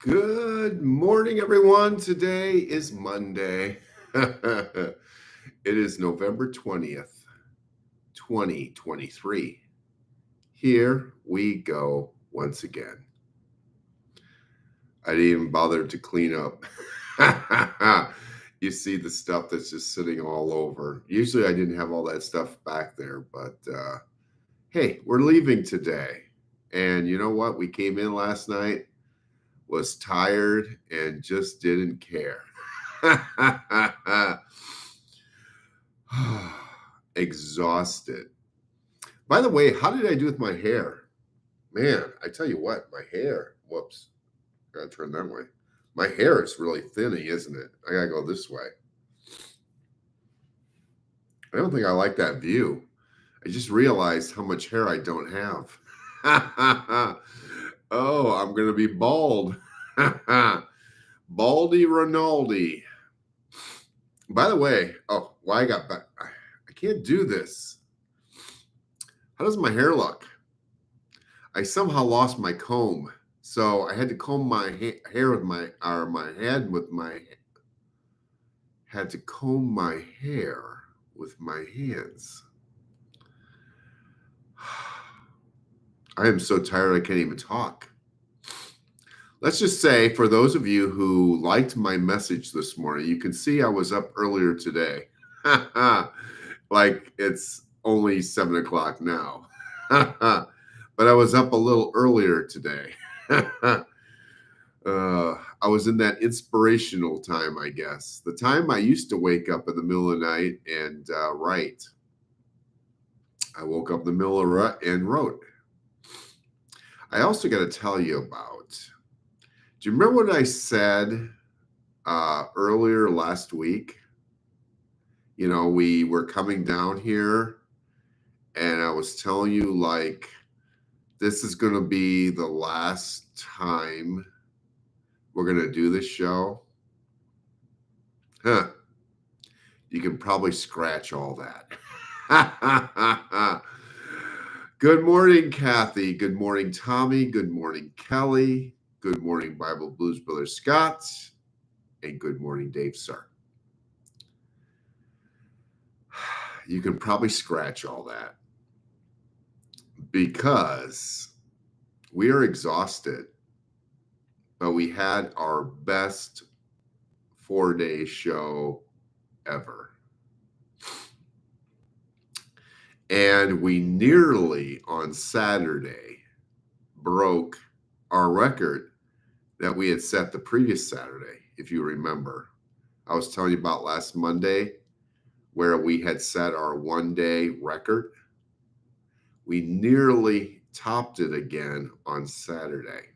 Good morning, everyone. Today is Monday. It is November 20th, 2023. Here we go once again. I didn't even bother to clean up. You see the stuff that's just sitting all over. Usually I didn't have all that stuff back there, but hey, we're leaving today. And you know what? We came in last night, was tired, and just didn't care. Exhausted. By the way, how did I do with my hair? Man, I tell you what, my hair. Whoops. Gotta turn that way. My hair is really thinning, isn't it? I gotta go this way. I don't think I like that view. I just realized how much hair I don't have. Oh, I'm gonna be bald. Baldy Ronaldi. By the way, why I got back? I can't do this. How does my hair look? I somehow lost my comb, so I had to comb my hair with my head with my. Had to comb my hair with my hands. I am so tired I can't even talk. Let's just say, for those of you who liked my message this morning, you can see I was up earlier today. Like it's only 7 o'clock now. But I was up a little earlier today. I was in that inspirational time, I guess. The time I used to wake up in the middle of the night and write. I woke up in the middle of and wrote. I also got to tell you about. Do you remember what I said earlier last week? You know, we were coming down here and I was telling you, like, this is going to be the last time we're going to do this show. Huh. You can probably scratch all that. Good morning, Kathy. Good morning, Tommy. Good morning, Kelly. Good morning, Bible Blues Brother Scott. And good morning, Dave, sir. You can probably scratch all that because we are exhausted, but we had our best 4-day show ever. And we nearly on Saturday broke our record that we had set the previous Saturday, if you remember. I was telling you about last Monday where we had set our 1-day record. We nearly topped it again on Saturday.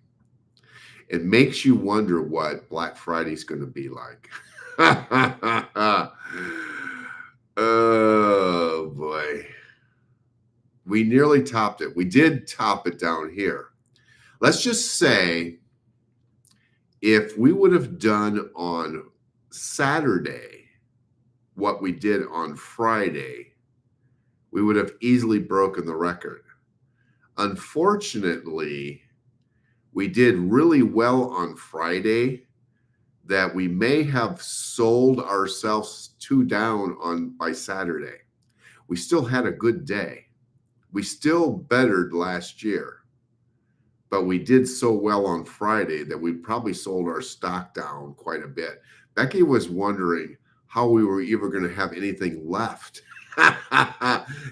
It makes you wonder what Black Friday's going to be like. Oh, boy. We nearly topped it. We did top it down here. Let's just say if we would have done on Saturday what we did on Friday, we would have easily broken the record. Unfortunately, we did really well on Friday that we may have sold ourselves too down by Saturday. We still had a good day. We still bettered last year, but we did so well on Friday that we probably sold our stock down quite a bit. Becky was wondering how we were even going to have anything left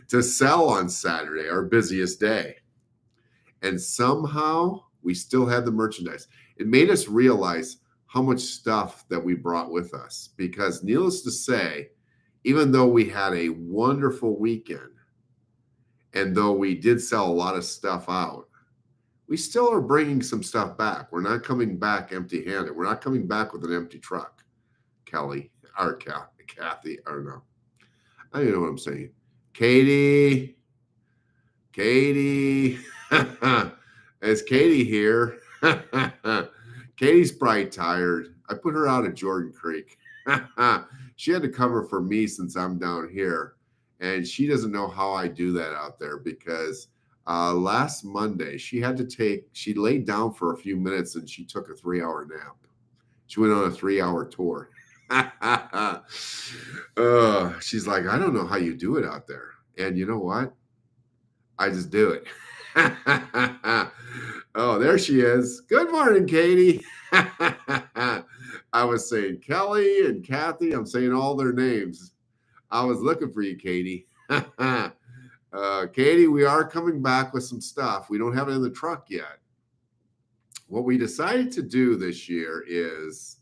to sell on Saturday, our busiest day. And somehow we still had the merchandise. It made us realize how much stuff that we brought with us, because needless to say, even though we had a wonderful weekend, and though we did sell a lot of stuff out, we still are bringing some stuff back. We're not coming back empty-handed. We're not coming back with an empty truck, Kelly, or Kathy, I don't know. I don't know what I'm saying. Katie. Is Katie here? Katie's probably tired. I put her out at Jordan Creek. She had to cover for me since I'm down here. And she doesn't know how I do that out there because Last Monday, she laid down for a few minutes and she took a 3-hour nap. She went on a 3-hour tour. She's like, I don't know how you do it out there. And you know what? I just do it. Oh, there she is. Good morning, Katie. I was saying Kelly and Kathy. I'm saying all their names. I was looking for you, Katie. Katie, we are coming back with some stuff. We don't have it in the truck yet. What we decided to do this year is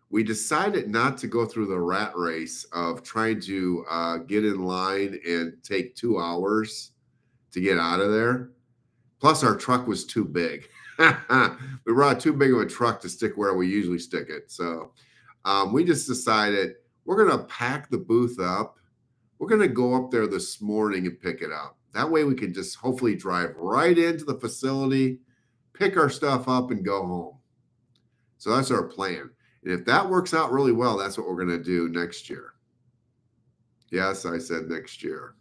we decided not to go through the rat race of trying to get in line and take 2 hours to get out of there. Plus, our truck was too big. We brought too big of a truck to stick where we usually stick it. So we just decided we're going to pack the booth up. We're going to go up there this morning and pick it up. That way we can just hopefully drive right into the facility, pick our stuff up, and go home. So that's our plan. And if that works out really well, that's what we're going to do next year. Yes, I said next year.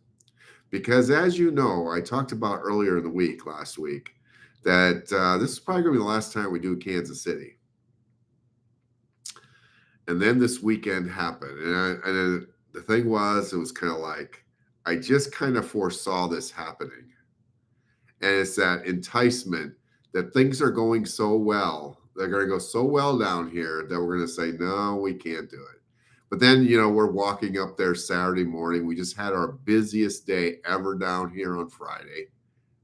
Because as you know, I talked about earlier in the week, last week, that this is probably going to be the last time we do Kansas City. And then this weekend happened. And the thing was, it was kind of like, I just kind of foresaw this happening. And it's that enticement that things are going so well. They're going to go so well down here that we're going to say, no, we can't do it. But then, we're walking up there Saturday morning. We just had our busiest day ever down here on Friday.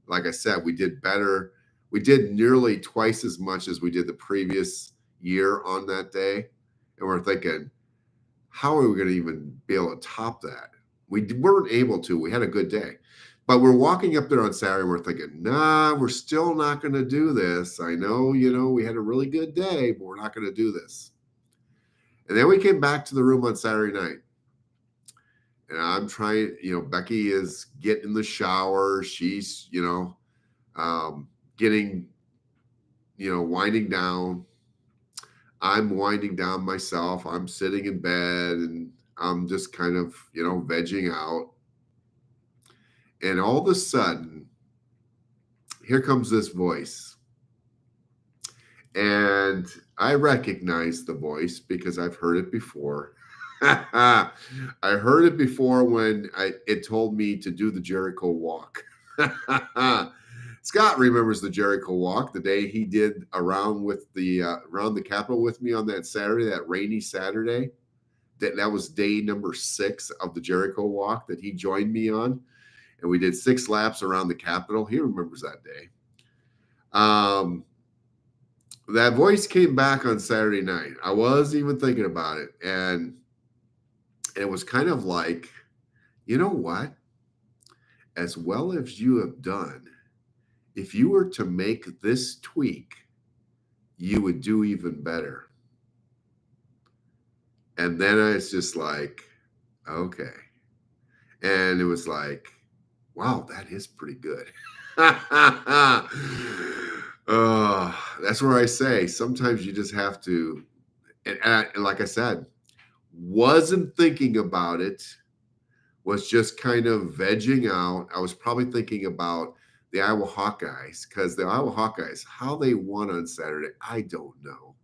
Like I said, we did better. We did nearly twice as much as we did the previous year on that day. And we're thinking, how are we going to even be able to top that? We weren't able to. We had a good day. But we're walking up there on Saturday and we're thinking, nah, we're still not going to do this. I know, we had a really good day, but we're not going to do this. And then we came back to the room on Saturday night. And I'm trying, Becky is getting in the shower. She's, getting, winding down. I'm winding down myself. I'm sitting in bed and I'm just kind of, vegging out. And all of a sudden, here comes this voice. And I recognize the voice because I've heard it before. I heard it before when it told me to do the Jericho walk. Scott remembers the Jericho walk, the day he did around the Capitol with me on that Saturday, that rainy Saturday. That was day number 6 of the Jericho walk that he joined me on. And we did 6 laps around the Capitol. He remembers that day. That voice came back on Saturday night. I wasn't even thinking about it. And it was kind of like, you know what? As well as you have done, if you were to make this tweak, you would do even better. And then I was just like, okay. And it was like, wow, that is pretty good. That's where I say sometimes you just have to, and like I said, wasn't thinking about it, was just kind of vegging out. I was probably thinking about the Iowa Hawkeyes, because the Iowa Hawkeyes, how they won on Saturday, I don't know.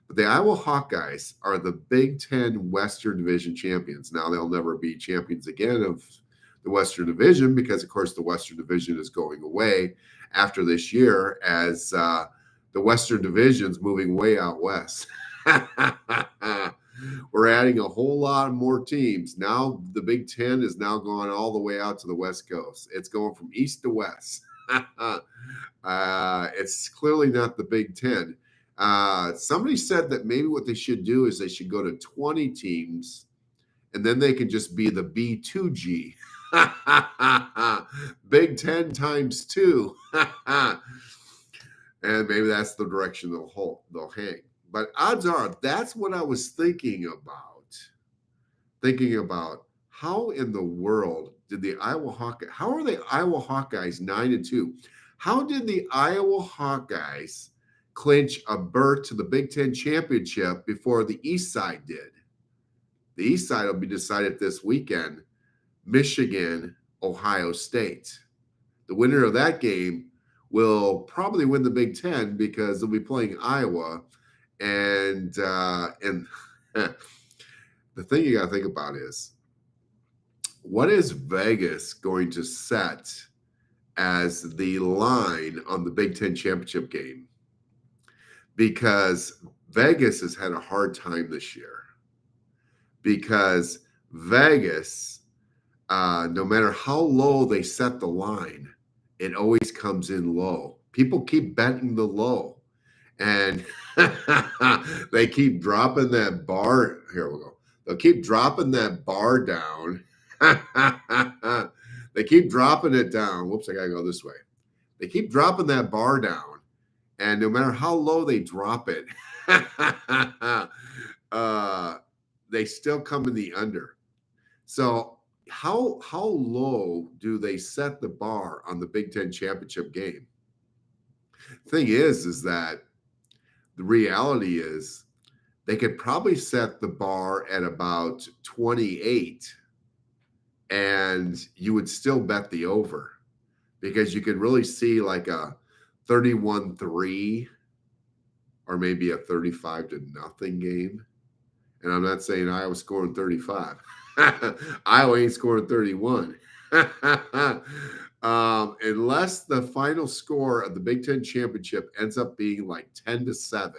But the Iowa Hawkeyes are the Big Ten Western Division champions. Now they'll never be champions again of the Western Division because, of course, the Western Division is going away after this year as the Western Division's moving way out west. We're adding a whole lot more teams. Now the Big Ten is now going all the way out to the West Coast. It's going from east to west. It's clearly not the Big Ten. Somebody said that maybe what they should do is they should go to 20 teams and then they can just be the B2G. Big Ten times 2. And maybe that's the direction they'll hang. But odds are that's what I was thinking about. Thinking about how in the world did the Iowa Hawkeyes, how are the Iowa Hawkeyes 9-2? How did the Iowa Hawkeyes clinch a berth to the Big Ten championship before the East Side did? The East Side will be decided this weekend. Michigan Ohio State. The winner of that game will probably win the Big Ten because they'll be playing Iowa. And the thing you got to think about is, what is Vegas going to set as the line on the Big Ten championship game? Because Vegas has had a hard time this year. Because Vegas, no matter how low they set the line, it always comes in low. People keep betting the low, and they keep dropping that bar. Here we go. They'll keep dropping that bar down. They keep dropping it down. Whoops, I got to go this way. They keep dropping that bar down, and no matter how low they drop it, they still come in the under. So how low do they set the bar on the Big Ten championship game? Thing is that the reality is they could probably set the bar at about 28, and you would still bet the over, because you could really see like a 31-3 or maybe a 35-0 game. And I'm not saying Iowa scoring 35. Iowa ain't scoring 31. Unless the final score of the Big Ten championship ends up being like 10-7.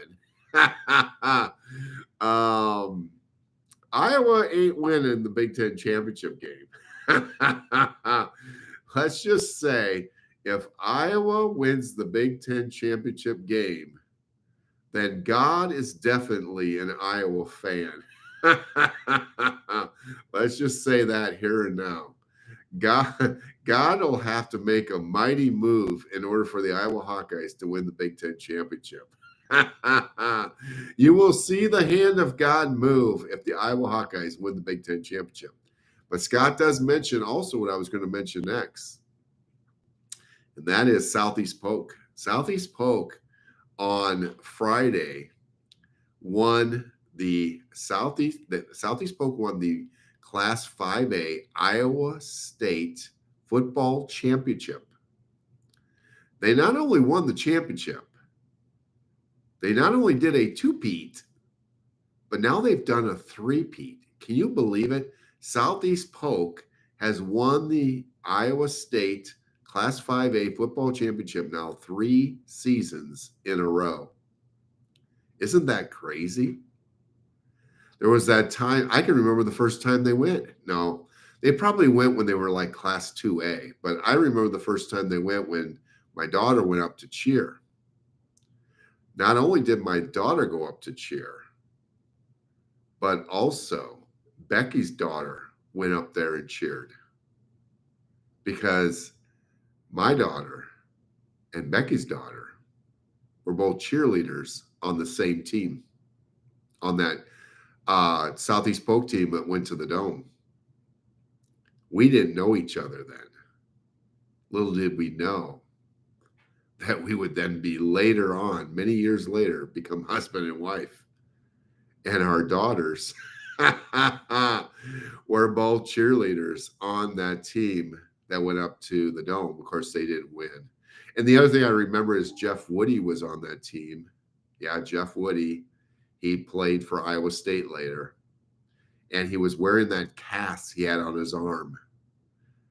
Iowa ain't winning the Big Ten championship game. Let's just say if Iowa wins the Big Ten championship game, then God is definitely an Iowa fan. Let's just say that here and now. God will have to make a mighty move in order for the Iowa Hawkeyes to win the Big Ten championship. You will see the hand of God move if the Iowa Hawkeyes win the Big Ten championship. But Scott does mention also what I was going to mention next, and that is Southeast Polk. Southeast Polk on Friday won the Southeast Polk won the Class 5A Iowa State Football Championship. They not only won the championship, they not only did a two-peat, but now they've done a three-peat. Can you believe it? Southeast Polk has won the Iowa State Class 5A football championship now 3 seasons in a row. Isn't that crazy? There was that time, I can remember the first time they went. No, they probably went when they were like Class 2A, but I remember the first time they went when my daughter went up to cheer. Not only did my daughter go up to cheer, but also Becky's daughter went up there and cheered, because my daughter and Becky's daughter were both cheerleaders on the same team, on that Southeast Polk team that went to the Dome. We didn't know each other then. Little did we know that we would then be later on, many years later, become husband and wife. And our daughters were both cheerleaders on that team that went up to the Dome. Of course, they didn't win. And the other thing I remember is Jeff Woody was on that team. Yeah, Jeff Woody. He played for Iowa State later. And he was wearing that cast he had on his arm.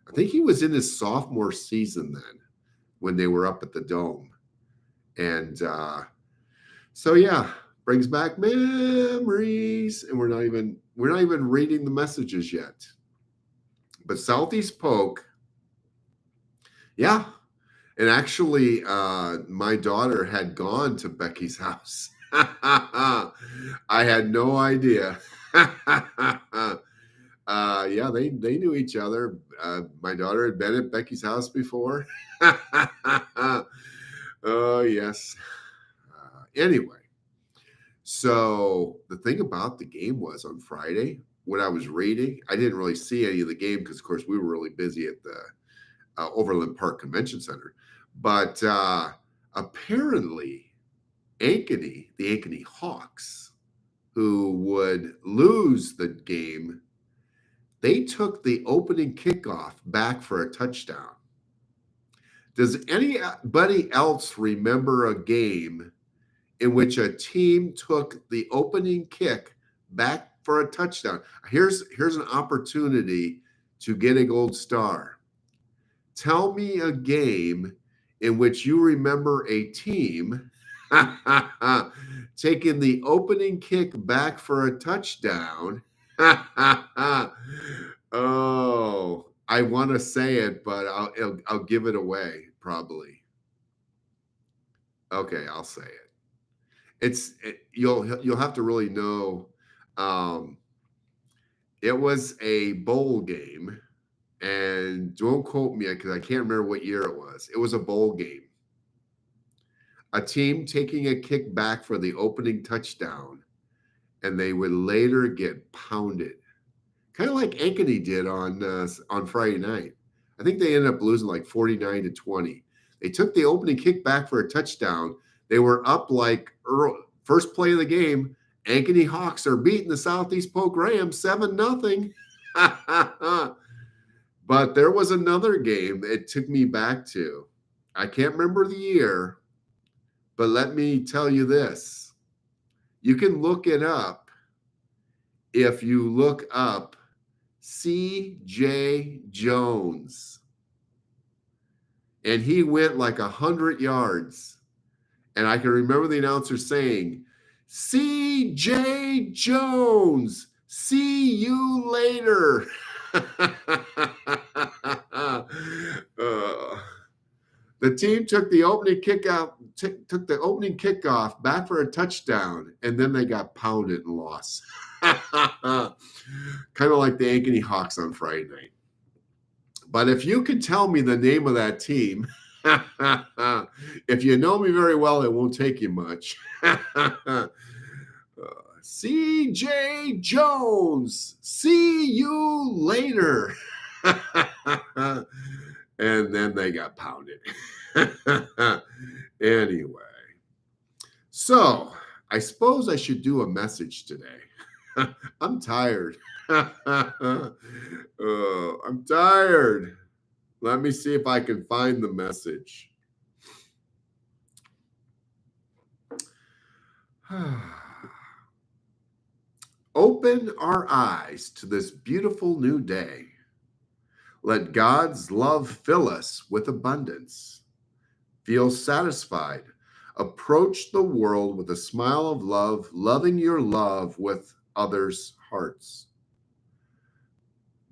I think he was in his sophomore season then when they were up at the Dome. And so, yeah, brings back memories. And we're not even reading the messages yet. But Southeast Polk, yeah. And actually, my daughter had gone to Becky's house. I had no idea. Yeah, they knew each other. My daughter had been at Becky's house before. Oh, yes. Anyway, so the thing about the game was on Friday, when I was reading, I didn't really see any of the game because, of course, we were really busy at the Overland Park Convention Center. But apparently, the Ankeny Hawks, who would lose the game, They took the opening kickoff back for a touchdown. Does anybody else remember a game in which a team took the opening kick back for a touchdown? Here's an opportunity to get a gold star. Tell me a game in which you remember a team taking the opening kick back for a touchdown. Oh, I want to say it, but I'll give it away probably. Okay, I'll say it. You'll have to really know. It was a bowl game, and don't quote me because I can't remember what year it was. It was a bowl game. A team taking a kick back for the opening touchdown, and they would later get pounded, kind of like Ankeny did on Friday night. I think they ended up losing like 49-20. They took the opening kick back for a touchdown. They were up like first play of the game. Ankeny Hawks are beating the Southeast Polk Rams 7-0. But there was another game it took me back to. I can't remember the year, but let me tell you this. You can look it up if you look up C.J. Jones. And he went like 100 yards. And I can remember the announcer saying, C.J. Jones, see you later. The team took the opening kickoff back for a touchdown, and then they got pounded and lost. Kind of like the Ankeny Hawks on Friday night. But if you could tell me the name of that team, if you know me very well, it won't take you much. C.J. Jones, see you later. And then they got pounded. Anyway, so I suppose I should do a message today. I'm tired. I'm tired. Let me see if I can find the message. Open our eyes to this beautiful new day. Let God's love fill us with abundance. Feel satisfied. Approach the world with a smile of love, loving your love with others' hearts.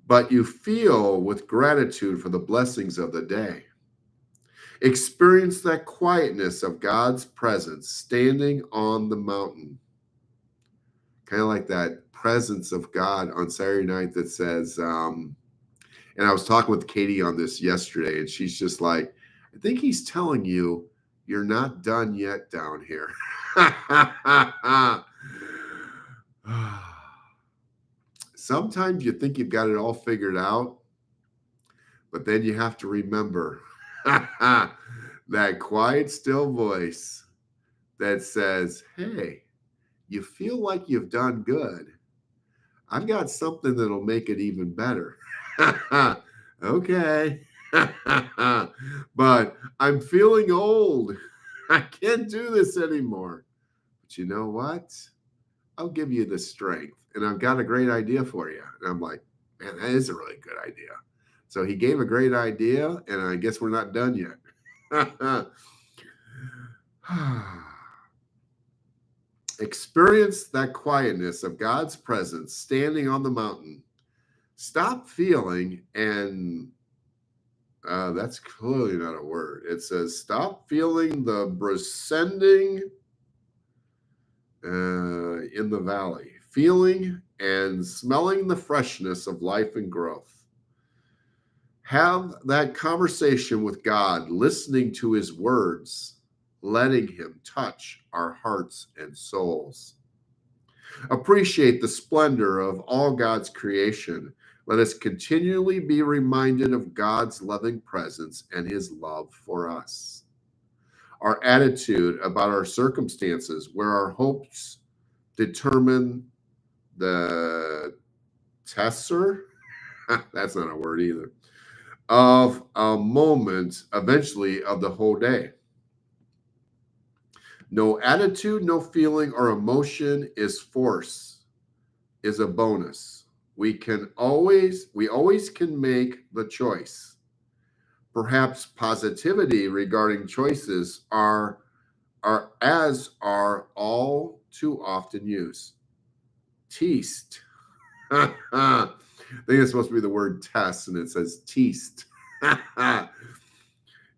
But you feel with gratitude for the blessings of the day. Experience that quietness of God's presence standing on the mountain. Kind of like that presence of God on Saturday night that says, and I was talking with Katie on this yesterday, and she's just like, I think he's telling you you're not done yet down here. Sometimes you think you've got it all figured out, but then you have to remember that quiet, still voice that says, hey, you feel like you've done good. I've got something that'll make it even better. Okay. But I'm feeling old. I can't do this anymore. But you know what? I'll give you the strength. And I've got a great idea for you. And I'm like, man, that is a really good idea. So he gave a great idea, and I guess we're not done yet. Experience that quietness of God's presence standing on the mountain. Stop feeling, and that's clearly not a word. It says, stop feeling the descending in the valley, feeling and smelling the freshness of life and growth. Have that conversation with God, listening to his words, letting him touch our hearts and souls. Appreciate the splendor of all God's creation. Let us continually be reminded of God's loving presence and his love for us. Our attitude about our circumstances, where our hopes determine the tesser, That's not a word either. Of a moment, eventually, of the whole day. No attitude, no feeling or emotion is force, is a bonus. We always can make the choice. Perhaps positivity regarding choices are all too often used. Teased. I think it's supposed to be the word test, and it says teased.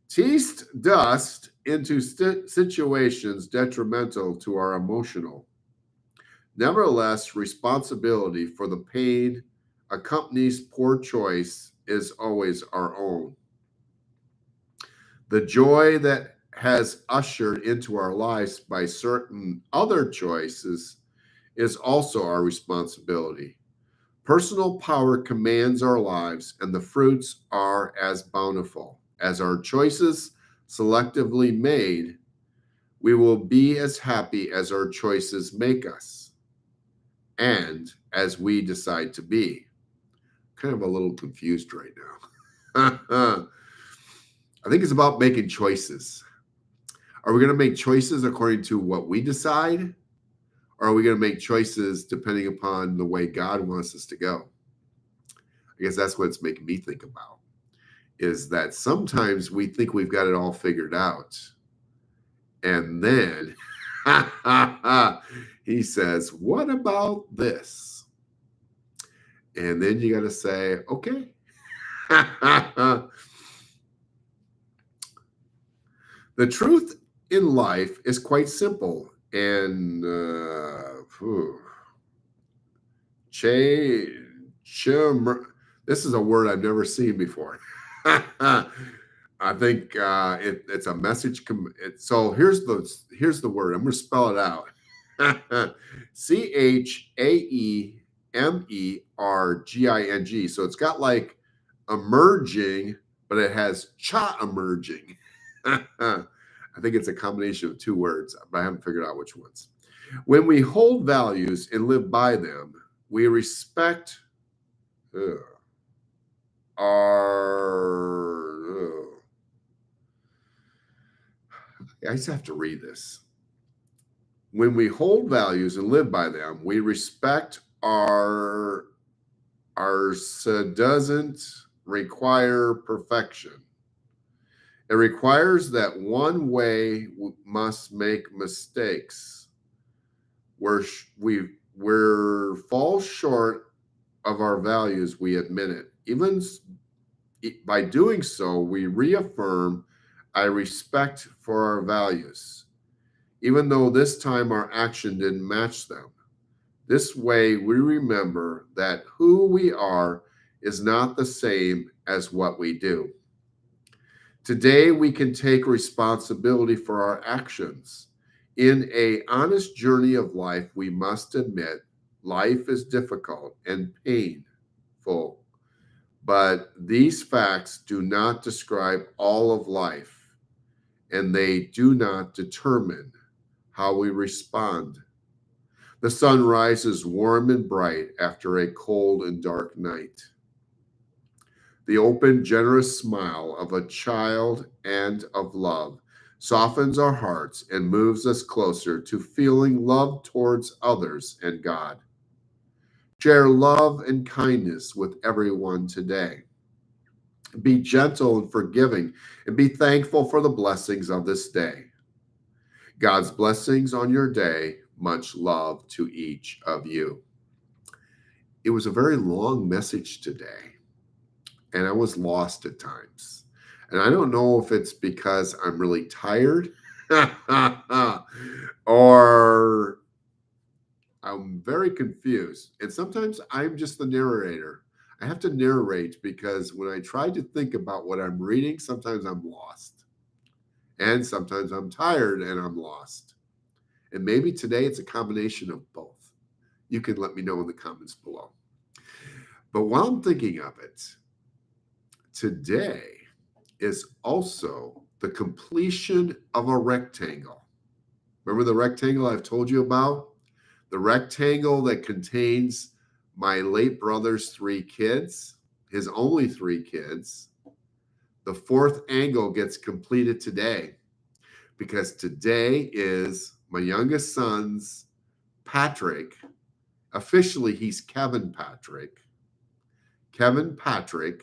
Teased dust into situations detrimental to our emotional. Nevertheless, responsibility for the pain accompanies poor choice is always our own. The joy that has ushered into our lives by certain other choices is also our responsibility. Personal power commands our lives, and the fruits are as bountiful. As our choices selectively made, we will be as happy as our choices make us, and as we decide to be. Kind of a little confused right now. I think it's about making choices. Are we going to make choices according to what we decide? Or are we going to make choices depending upon the way God wants us to go? I guess that's what it's making me think about, is that sometimes we think we've got it all figured out. And then he says, what about this? And then you got to say, okay. The truth in life is quite simple. And this is a word I've never seen before. I think it's a message. So here's the word. I'm going to spell it out. CHAEMERGING. So it's got like emerging, but it has cha emerging. I think it's a combination of two words, but I haven't figured out which ones. When we hold values and live by them, we respect our. I just have to read this. When we hold values and live by them, we respect our doesn't require perfection. It requires that one way must make mistakes. We're fall short of our values, we admit it. Even by doing so, we reaffirm our respect for our values, even though this time our action didn't match them. This way, we remember that who we are is not the same as what we do. Today, we can take responsibility for our actions. In an honest journey of life, we must admit life is difficult and painful, but these facts do not describe all of life, and they do not determine how we respond. The sun rises warm and bright after a cold and dark night. The open, generous smile of a child and of love softens our hearts and moves us closer to feeling love towards others and God. Share love and kindness with everyone today. Be gentle and forgiving, and be thankful for the blessings of this day. God's blessings on your day. Much love to each of you. It was a very long message today, and I was lost at times. And I don't know if it's because I'm really tired or I'm very confused. And sometimes I'm just the narrator. I have to narrate because when I try to think about what I'm reading, sometimes I'm lost. And sometimes I'm tired and I'm lost. And maybe today it's a combination of both. You can let me know in the comments below. But while I'm thinking of it, today is also the completion of a rectangle. Remember the rectangle I've told you about? The rectangle that contains my late brother's 3 kids? his only 3 kids. The 4th angle gets completed today because today is my youngest son's Patrick. Officially, he's Kevin Patrick. Kevin Patrick.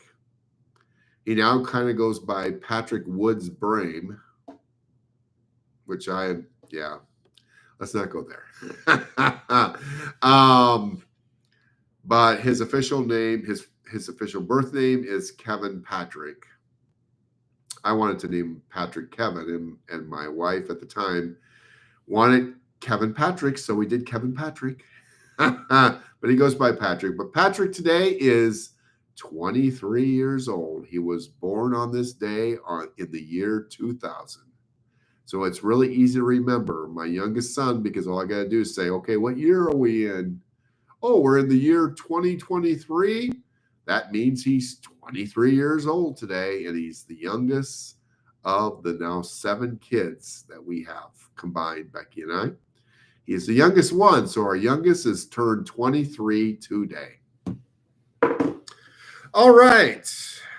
He now kind of goes by Patrick Woods Brame, which let's not go there. But his official name, his official birth name is Kevin Patrick. I wanted to name Patrick Kevin, and my wife at the time wanted Kevin Patrick, so we did Kevin Patrick. But he goes by Patrick. But Patrick today is 23 years old. He was born on this day in the year 2000. So it's really easy to remember my youngest son, because all I got to do is say, okay, what year are we in? Oh, we're in the year 2023. That means he's 23 years old today, and he's the youngest of the now 7 kids that we have combined, Becky and I. He's the youngest one, so our youngest is turned 23 today. All right,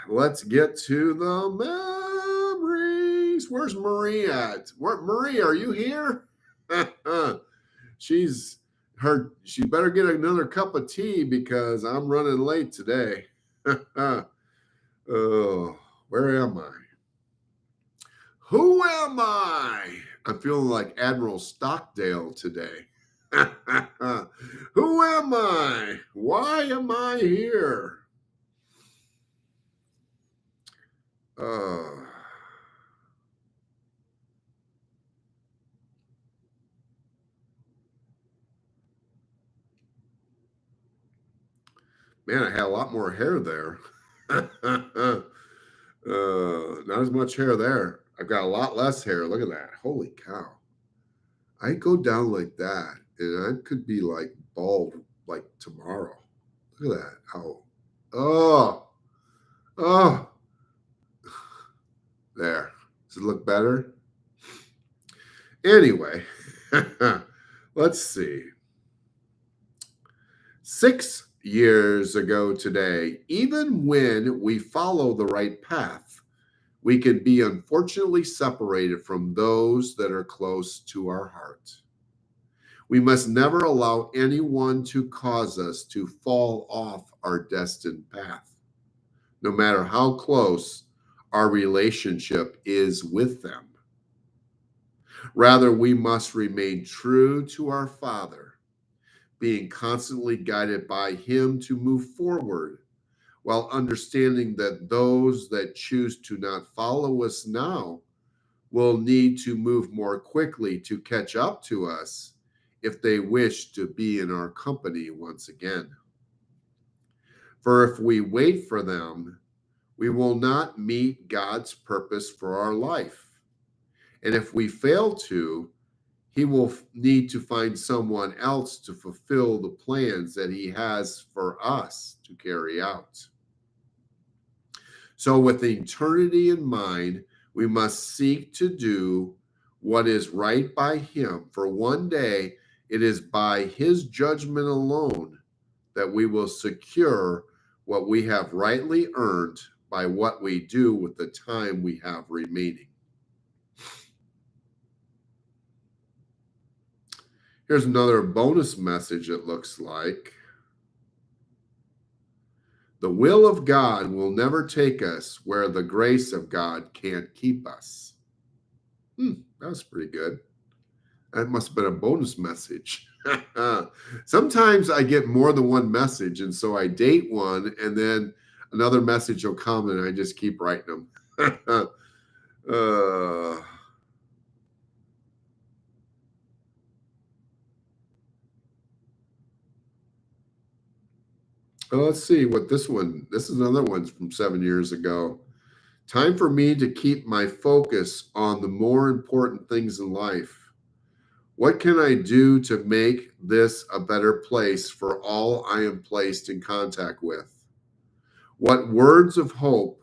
let's get to the memories. Where's Marie at? Marie, are you here? She better get another cup of tea because I'm running late today. Oh, where am I? Who am I? I'm feeling like Admiral Stockdale today. Who am I? Why am I here? Man, I had a lot more hair there. Not as much hair there. I've got a lot less hair. Look at that. Holy cow. I go down like that, and I could be like bald like tomorrow. Look at that. Oh. There. Does it look better? Anyway, let's see. 6 years ago today, even when we follow the right path, we can be unfortunately separated from those that are close to our heart. We must never allow anyone to cause us to fall off our destined path, no matter how close our relationship is with them. Rather, we must remain true to our Father, being constantly guided by Him to move forward, while understanding that those that choose to not follow us now will need to move more quickly to catch up to us if they wish to be in our company once again. For if we wait for them, we will not meet God's purpose for our life. And if we fail to, He will need to find someone else to fulfill the plans that He has for us to carry out. So with eternity in mind, we must seek to do what is right by Him, for one day it is by His judgment alone that we will secure what we have rightly earned by what we do with the time we have remaining. Here's another bonus message, it looks like. The will of God will never take us where the grace of God can't keep us. That was pretty good. That must have been a bonus message. Sometimes I get more than one message, and so I date one, and then another message will come, and I just keep writing them. Let's see what this is another one from 7 years ago. Time for me to keep my focus on the more important things in life. What can I do to make this a better place for all I am placed in contact with? What words of hope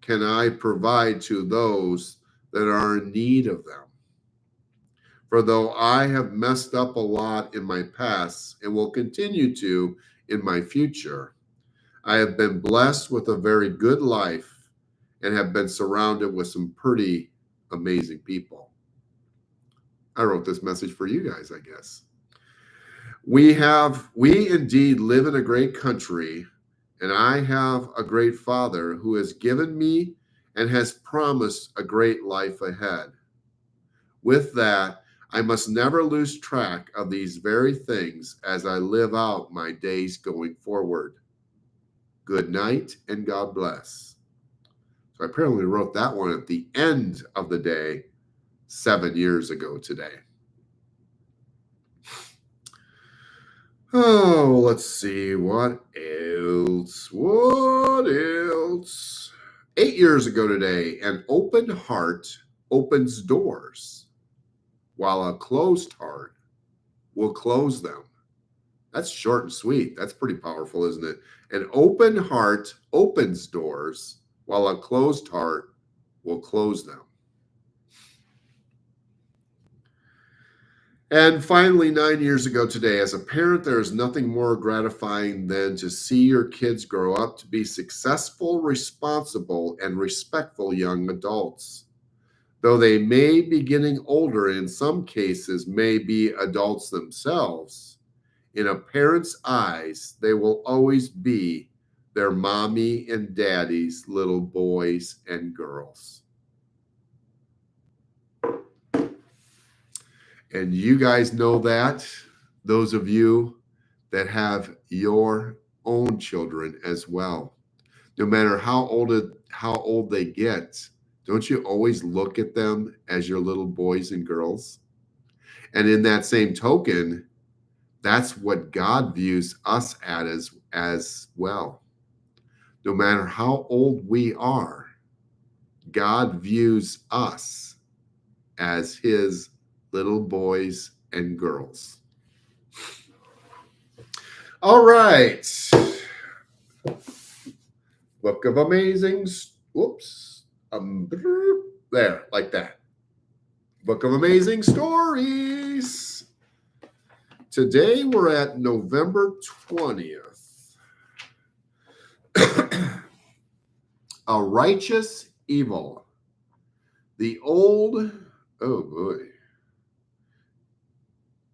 can I provide to those that are in need of them? For though I have messed up a lot in my past and will continue to in my future, I have been blessed with a very good life and have been surrounded with some pretty amazing people. I wrote this message for you guys, I guess. We indeed live in a great country, and I have a great Father who has given me and has promised a great life ahead. With that, I must never lose track of these very things as I live out my days going forward. Good night and God bless. So I apparently wrote that one at the end of the day 7 years ago today. Oh, let's see. What else? 8 years ago today, an open heart opens doors, while a closed heart will close them. That's short and sweet. That's pretty powerful, isn't it? An open heart opens doors, while a closed heart will close them. And finally, 9 years ago today, as a parent, there is nothing more gratifying than to see your kids grow up to be successful, responsible, and respectful young adults. Though they may be getting older, and in some cases may be adults themselves, in a parent's eyes, they will always be their mommy and daddy's little boys and girls. And you guys know that, those of you that have your own children as well. No matter how old they get, don't you always look at them as your little boys and girls? And in that same token, that's what God views us as well. No matter how old we are, God views us as his little boys and girls. All right. Book of Amazing. There, like that. Book of Amazing Stories. Today we're at November 20th. A righteous evil. Oh boy.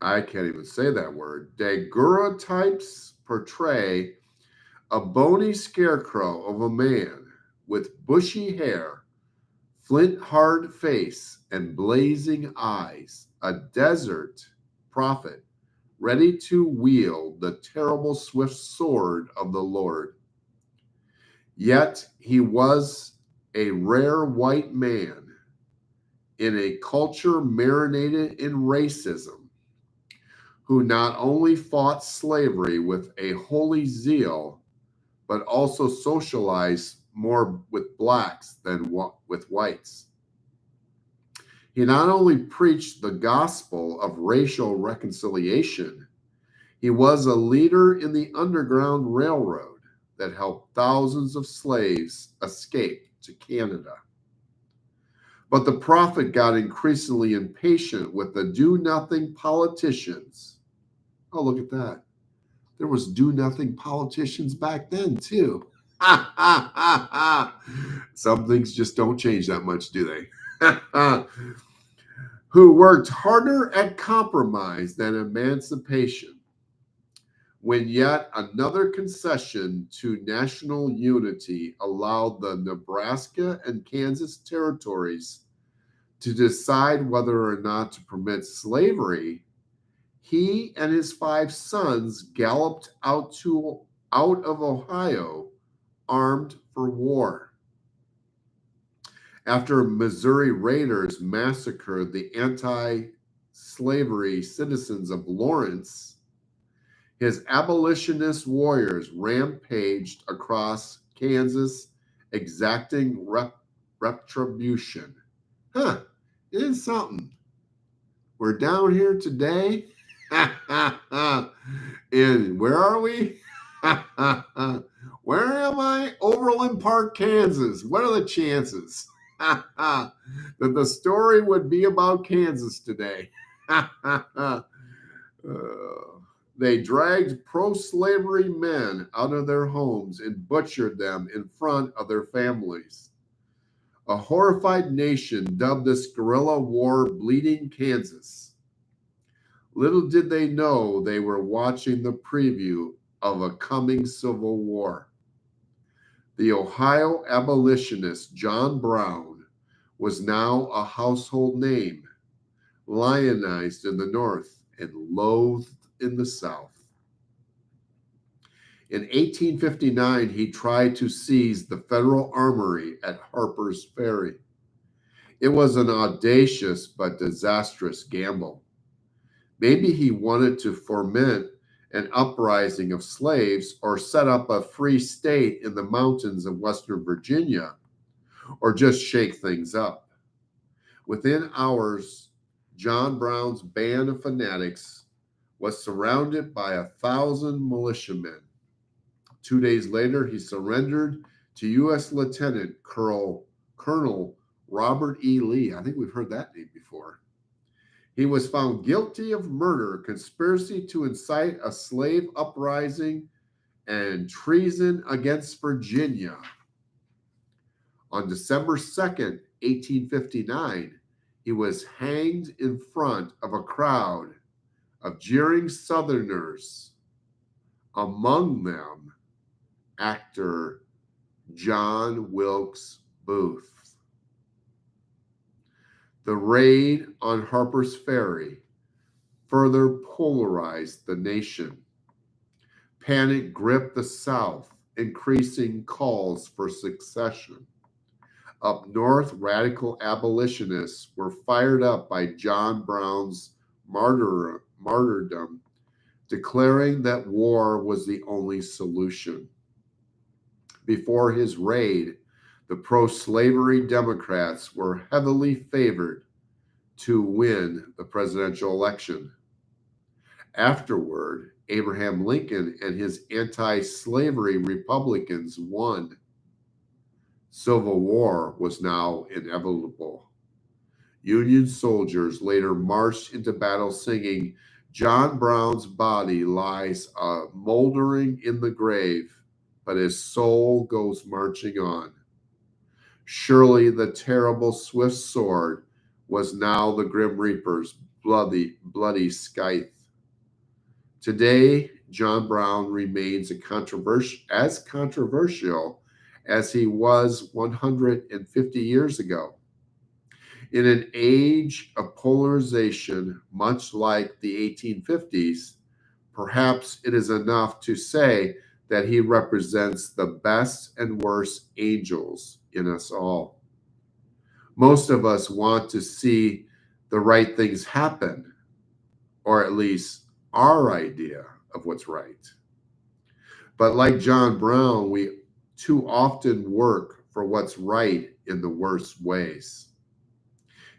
I can't even say that word. Daguerreotypes portray a bony scarecrow of a man with bushy hair, flint-hard face, and blazing eyes, a desert prophet ready to wield the terrible swift sword of the Lord. Yet he was a rare white man in a culture marinated in racism, who not only fought slavery with a holy zeal, but also socialized more with blacks than with whites. He not only preached the gospel of racial reconciliation, he was a leader in the Underground Railroad that helped thousands of slaves escape to Canada. But the prophet got increasingly impatient with the do-nothing politicians. Oh, look at that. There was do-nothing politicians back then, too. Some things just don't change that much, do they? Who worked harder at compromise than emancipation, when yet another concession to national unity allowed the Nebraska and Kansas territories to decide whether or not to permit slavery. He and his 5 sons galloped out of Ohio, armed for war. After Missouri raiders massacred the anti-slavery citizens of Lawrence, his abolitionist warriors rampaged across Kansas, exacting retribution. It is something. We're down here today. And where are we? Where am I? Overland Park, Kansas. What are the chances that the story would be about Kansas today? They dragged pro-slavery men out of their homes and butchered them in front of their families. A horrified nation dubbed this guerrilla war Bleeding Kansas. Little did they know they were watching the preview of a coming civil war. The Ohio abolitionist John Brown was now a household name, lionized in the North and loathed in the South. In 1859, he tried to seize the Federal Armory at Harper's Ferry. It was an audacious but disastrous gamble. Maybe he wanted to foment an uprising of slaves or set up a free state in the mountains of Western Virginia, or just shake things up. Within hours, John Brown's band of fanatics was surrounded by 1,000 militiamen. 2 days later, he surrendered to U.S. Lieutenant Colonel Robert E. Lee. I think we've heard that name before. He was found guilty of murder, conspiracy to incite a slave uprising, and treason against Virginia. On December 2nd, 1859, he was hanged in front of a crowd of jeering Southerners, among them actor John Wilkes Booth. The raid on Harper's Ferry further polarized the nation. Panic gripped the South, increasing calls for secession. Up north, radical abolitionists were fired up by John Brown's martyrdom, declaring that war was the only solution. Before his raid, the pro-slavery Democrats were heavily favored to win the presidential election. Afterward, Abraham Lincoln and his anti-slavery Republicans won. Civil war was now inevitable. Union soldiers later marched into battle singing, "John Brown's body lies moldering in the grave, but his soul goes marching on." Surely the terrible swift sword was now the Grim Reaper's bloody scythe. Today, John Brown remains as controversial as he was 150 years ago. In an age of polarization, much like the 1850s, perhaps it is enough to say that he represents the best and worst angels in us all. Most of us want to see the right things happen, or at least our idea of what's right. But like John Brown, we too often work for what's right in the worst ways.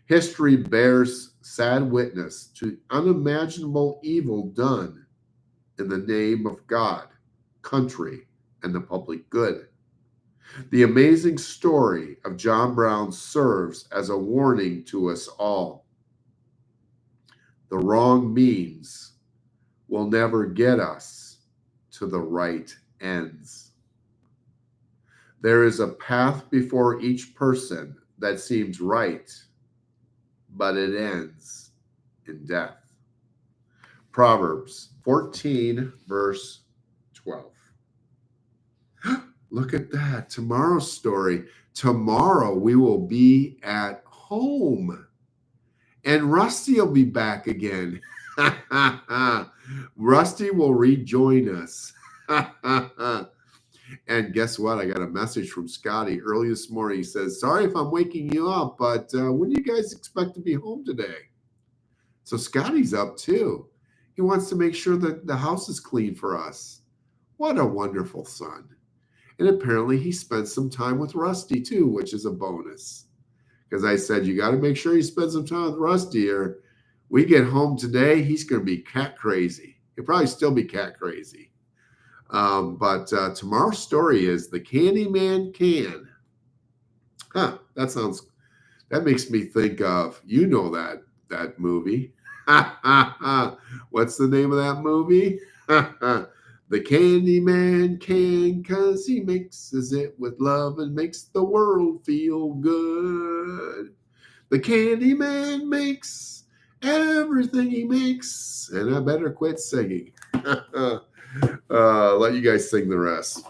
History bears sad witness to unimaginable evil done in the name of God, country, and the public good. The amazing story of John Brown serves as a warning to us all. The wrong means will never get us to the right ends. There is a path before each person that seems right, but it ends in death. Proverbs 14, verse 12. Look at that. Tomorrow's story. Tomorrow we will be at home. And Rusty will be back again. Rusty will rejoin us. And guess what? I got a message from Scotty early this morning. He says, "Sorry if I'm waking you up, but when do you guys expect to be home today?" So Scotty's up too. He wants to make sure that the house is clean for us. What a wonderful son. And apparently he spent some time with Rusty too, which is a bonus. Because I said, you got to make sure you spend some time with Rusty, or we get home today, he's going to be cat crazy. He'll probably still be cat crazy. But tomorrow's story is The Candyman Can. That makes me think of, that movie. What's the name of that movie? The candy man can, 'cause he mixes it with love and makes the world feel good. The candy man makes everything he makes, and I better quit singing. Let you guys sing the rest.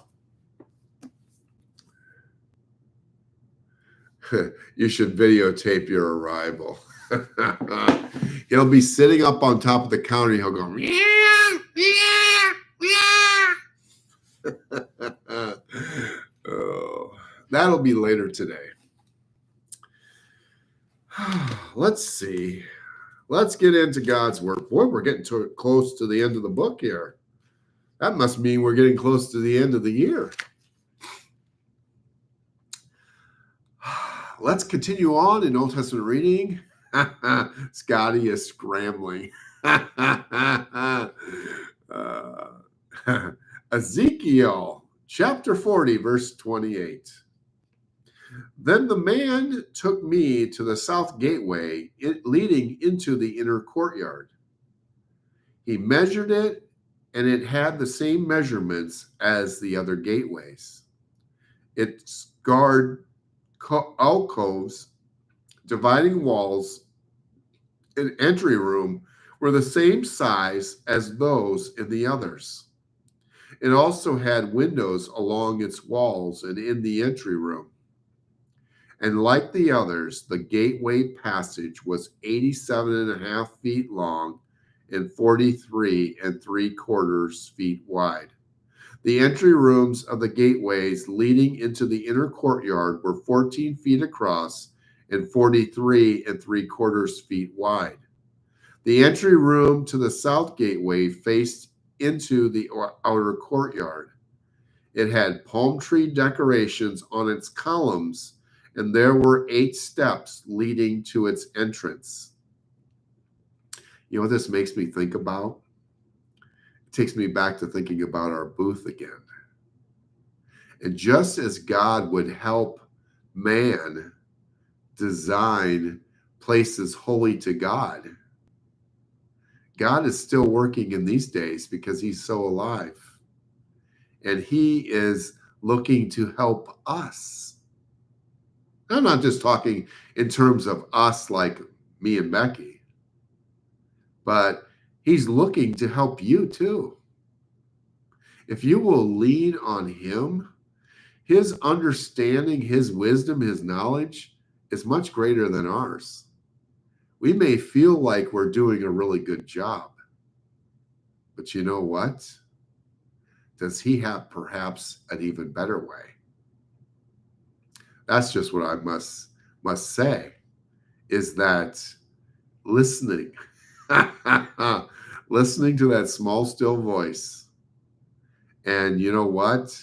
You should videotape your arrival. He'll be sitting up on top of the counter. He'll go, meow, meow, meow. Oh, that'll be later today. Let's see. Let's get into God's word. Boy, we're getting close to the end of the book here. That must mean we're getting close to the end of the year. Let's continue on in Old Testament reading. Scotty is scrambling. Ezekiel chapter 40, verse 28. Then the man took me to the south gateway leading into the inner courtyard. He measured it, and it had the same measurements as the other gateways. Its guard alcoves, dividing walls, and entry room were the same size as those in the others. It also had windows along its walls and in the entry room. And like the others, the gateway passage was 87.5 feet long and 43.75 feet wide. The entry rooms of the gateways leading into the inner courtyard were 14 feet across and 43.75 feet wide. The entry room to the south gateway faced into the outer courtyard. It had palm tree decorations on its columns, and there were 8 steps leading to its entrance. You know what this makes me think about? It takes me back to thinking about our booth again. And just as God would help man design places holy to God, God is still working in these days because he's so alive. And he is looking to help us. I'm not just talking in terms of us like me and Becky, but he's looking to help you too. If you will lean on him, his understanding, his wisdom, his knowledge is much greater than ours. We may feel like we're doing a really good job, but you know what? Does he have perhaps an even better way? That's just what I must say, is that listening to that small, still voice. And you know what?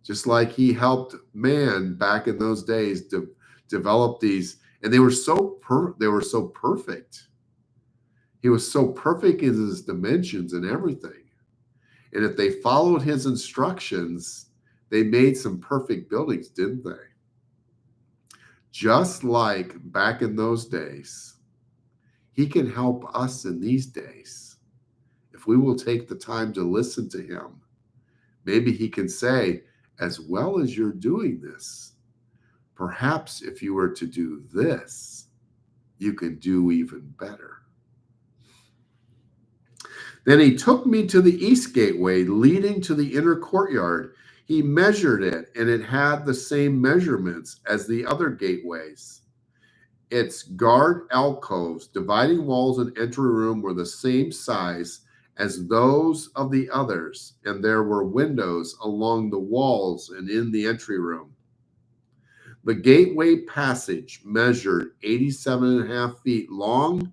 Just like he helped man back in those days to develop these, and they were so perfect. He was so perfect in his dimensions and everything. And if they followed his instructions, they made some perfect buildings, didn't they? Just like back in those days, he can help us in these days. If we will take the time to listen to him, maybe he can say, as well as you're doing this, perhaps if you were to do this, you can do even better. Then he took me to the east gateway leading to the inner courtyard. He measured it, and it had the same measurements as the other gateways. Its guard alcoves, dividing walls, and entry room were the same size as those of the others, and there were windows along the walls and in the entry room. The gateway passage measured 87.5 feet long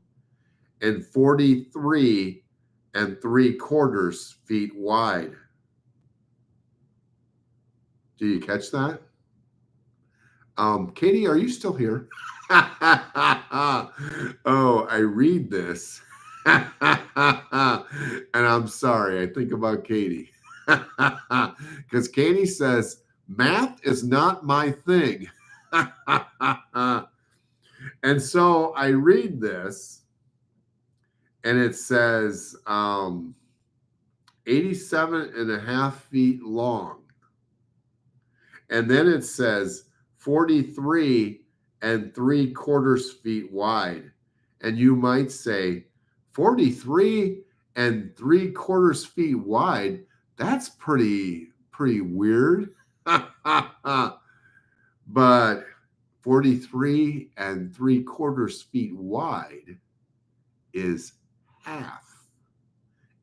and 43.75 feet wide. Do you catch that? Katie, are you still here? Oh, I read this. And I'm sorry, I think about Katie. Because Katie says, math is not my thing. And so I read this, and it says, 87.5 feet long. And then it says 43.75 feet wide. And you might say, 43.75 feet wide? That's pretty weird. But 43.75 feet wide is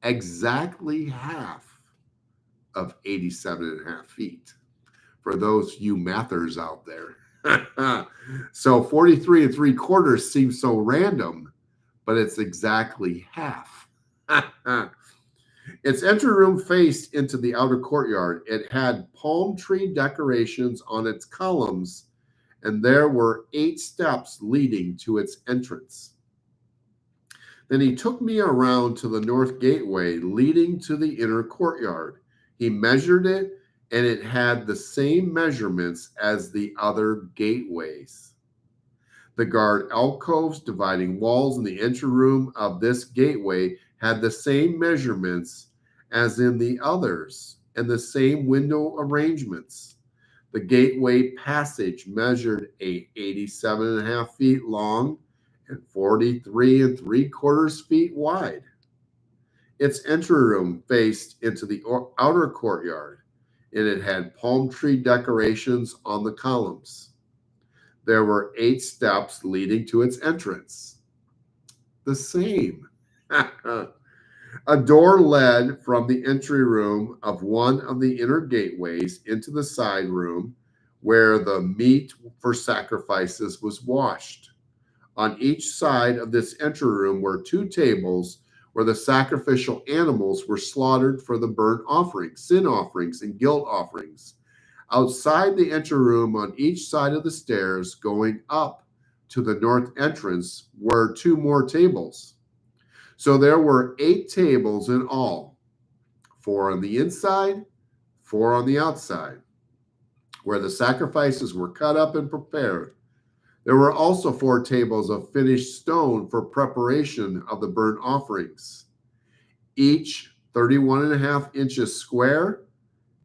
exactly half of 87.5 feet. For those you mathers out there. So 43.75 seems so random, but it's exactly half. Its entry room faced into the outer courtyard. It had palm tree decorations on its columns, and there were 8 steps leading to its entrance. Then he took me around to the north gateway leading to the inner courtyard. He measured it, and it had the same measurements as the other gateways. The guard alcoves dividing walls in the entry room of this gateway had the same measurements as in the others, and the same window arrangements. The gateway passage measured 87.5 feet long and 43.75 feet wide. Its entry room faced into the outer courtyard, and it had palm tree decorations on the columns. There were 8 steps leading to its entrance. The same. A door led from the entry room of one of the inner gateways into the side room where the meat for sacrifices was washed. On each side of this entry room were 2 tables where the sacrificial animals were slaughtered for the burnt offerings, sin offerings, and guilt offerings. Outside the entry room on each side of the stairs going up to the north entrance were 2 more tables. So there were 8 tables in all, 4 on the inside, 4 on the outside, where the sacrifices were cut up and prepared. There were also 4 tables of finished stone for preparation of the burnt offerings, each 31.5 inches square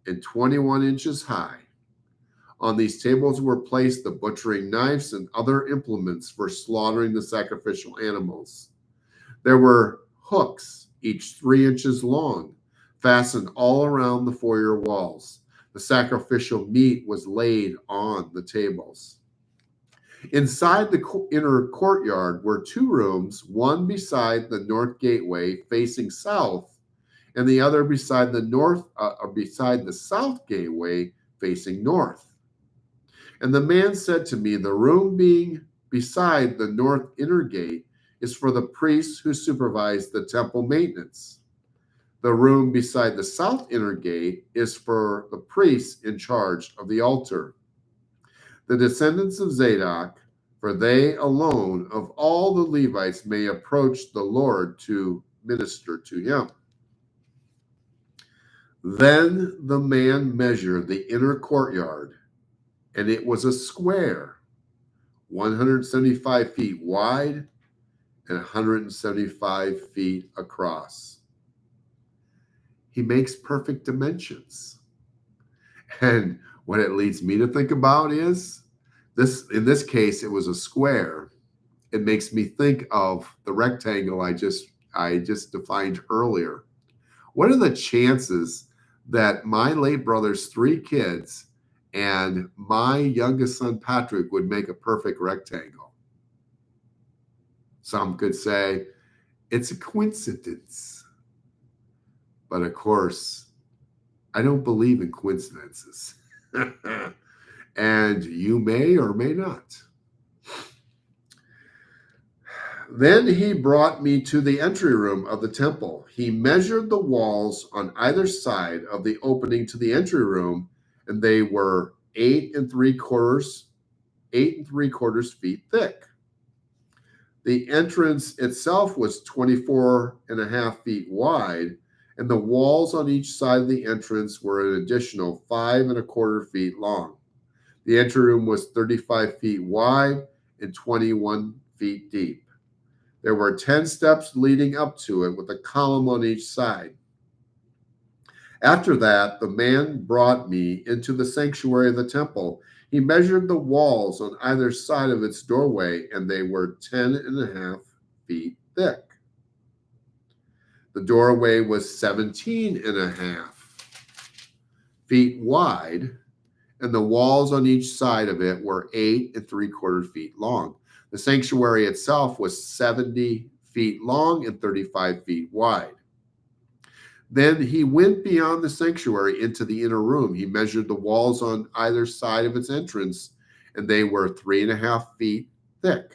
and 21 inches high. On these tables were placed the butchering knives and other implements for slaughtering the sacrificial animals. There were hooks, each 3 inches long, fastened all around the foyer walls. The sacrificial meat was laid on the tables. Inside the inner courtyard were 2 rooms, one beside the north gateway facing south, and the other beside the south gateway facing north. And the man said to me, the room being beside the north inner gate is for the priests who supervise the temple maintenance. The room beside the south inner gate is for the priests in charge of the altar. The descendants of Zadok, for they alone of all the Levites may approach the Lord to minister to him. Then the man measured the inner courtyard, and it was a square, 175 feet wide and 175 feet across. He makes perfect dimensions. And what it leads me to think about is this, in this case, it was a square. It makes me think of the rectangle I just defined earlier. What are the chances that my late brother's 3 kids and my youngest son, Patrick, would make a perfect rectangle? Some could say it's a coincidence. But of course, I don't believe in coincidences. And you may or may not. Then he brought me to the entry room of the temple. He measured the walls on either side of the opening to the entry room, and they were 8.75 feet thick. The entrance itself was 24.5 feet wide, and the walls on each side of the entrance were an additional 5.25 feet long. The entry room was 35 feet wide and 21 feet deep. There were 10 steps leading up to it with a column on each side. After that, the man brought me into the sanctuary of the temple. He measured the walls on either side of its doorway, and they were 10.5 feet thick. The doorway was 17.5 feet wide, and the walls on each side of it were 8.75 feet long. The sanctuary itself was 70 feet long and 35 feet wide. Then he went beyond the sanctuary into the inner room. He measured the walls on either side of its entrance, and they were 3.5 feet thick.